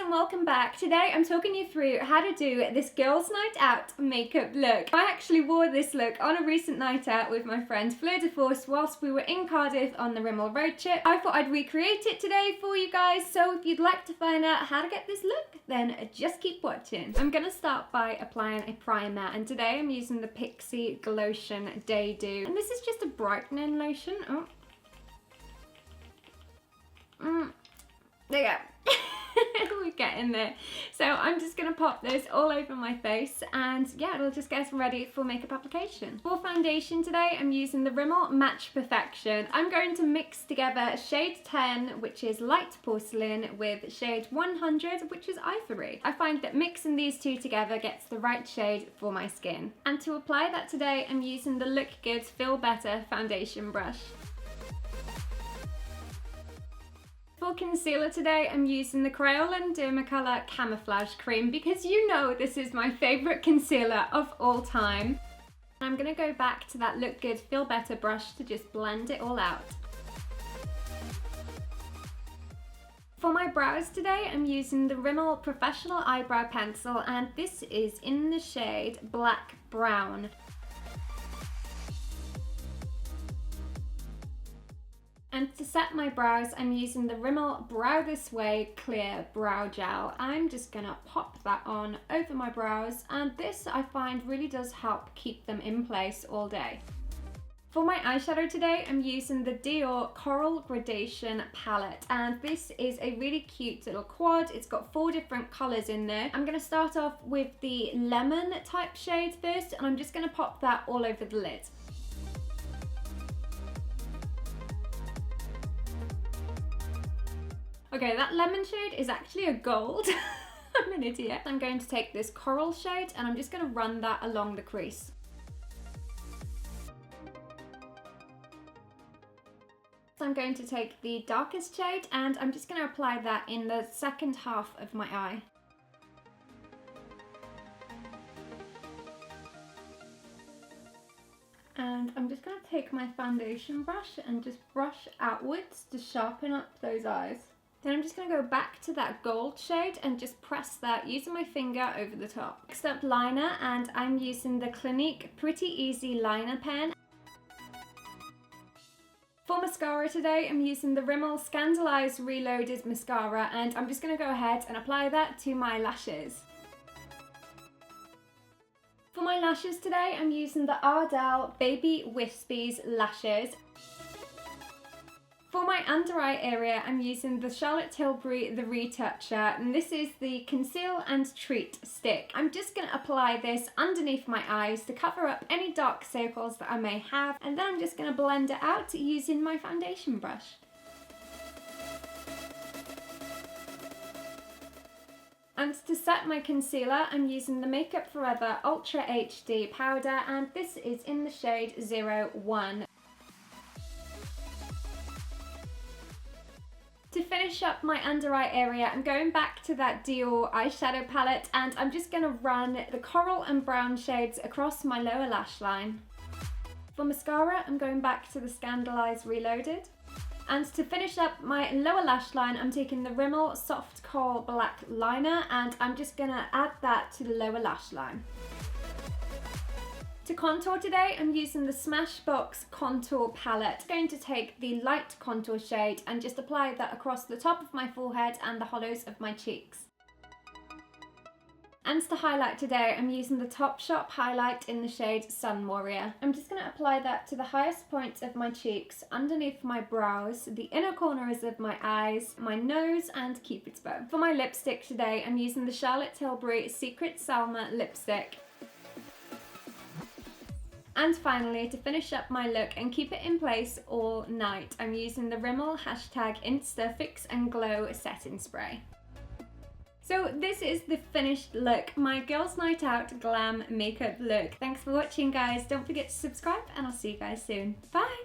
and welcome back. Today I'm talking you through how to do this girls' night out makeup look. I actually wore this look on a recent night out with my friend Fleur de Force whilst we were in Cardiff on the Rimmel road trip. I thought I'd recreate it today for you guys, so if you'd like to find out how to get this look, then just keep watching. I'm gonna start by applying a primer, and today I'm using the Pixi Glowtion Day Dew. And this is just a brightening lotion. There you go. We're getting there. So I'm just going to pop this all over my face, and yeah, it'll just get us ready for makeup application. For foundation today, I'm using the Rimmel Match Perfection. I'm going to mix together shade 10, which is light porcelain, with shade 100, which is ivory. I find that mixing these two together gets the right shade for my skin. And to apply that today, I'm using the Look Good Feel Better foundation brush. For concealer today, I'm using the Crayola Dermacolor Camouflage Cream because you know this is my favourite concealer of all time. I'm going to go back to that Look Good Feel Better brush to just blend it all out. For my brows today, I'm using the Rimmel Professional Eyebrow Pencil, and this is in the shade Black Brown. And to set my brows, I'm using the Rimmel Brow This Way Clear Brow Gel. I'm just gonna pop that on over my brows, and this I find really does help keep them in place all day. For my eyeshadow today, I'm using the Dior Coral Gradation Palette, and this is a really cute little quad. It's got 4 different colours in there. I'm gonna start off with the lemon type shade first, and I'm just gonna pop that all over the lid. Okay, that lemon shade is actually a gold. I'm an idiot. I'm going to take this coral shade and I'm just going to run that along the crease. So I'm going to take the darkest shade and I'm just going to apply that in the second half of my eye. And I'm just going to take my foundation brush and just brush outwards to sharpen up those eyes. Then I'm just going to go back to that gold shade and just press that using my finger over the top. Next up, liner, and I'm using the Clinique Pretty Easy Liner Pen. For mascara today, I'm using the Rimmel ScandalEyes Reloaded Mascara, and I'm just going to go ahead and apply that to my lashes. For my lashes today, I'm using the Ardell Baby Wispies Lashes. For my under eye area, I'm using the Charlotte Tilbury The Retoucher, and this is the Conceal and Treat Stick. I'm just going to apply this underneath my eyes to cover up any dark circles that I may have, and then I'm just going to blend it out using my foundation brush. And to set my concealer, I'm using the Makeup Forever Ultra HD Powder, and this is in the shade 01. To finish up my under eye area, I'm going back to that Dior eyeshadow palette, and I'm just going to run the coral and brown shades across my lower lash line. For mascara, I'm going back to the ScandalEyes Reloaded. And to finish up my lower lash line, I'm taking the Rimmel Soft Coal Black Liner, and I'm just going to add that to the lower lash line. To contour today, I'm using the SmashBox Contour Palette. I'm going to take the light contour shade and just apply that across the top of my forehead and the hollows of my cheeks. And to highlight today, I'm using the Topshop highlight in the shade Sun Warrior. I'm just going to apply that to the highest points of my cheeks, underneath my brows, the inner corners of my eyes, my nose, and Cupid's bow. For my lipstick today, I'm using the Charlotte Tilbury Secret Salma lipstick. And finally, to finish up my look and keep it in place all night, I'm using the Rimmel #Instafix&go setting spray. So this is the finished look, my girls' night out glam makeup look. Thanks for watching, guys. Don't forget to subscribe, and I'll see you guys soon. Bye!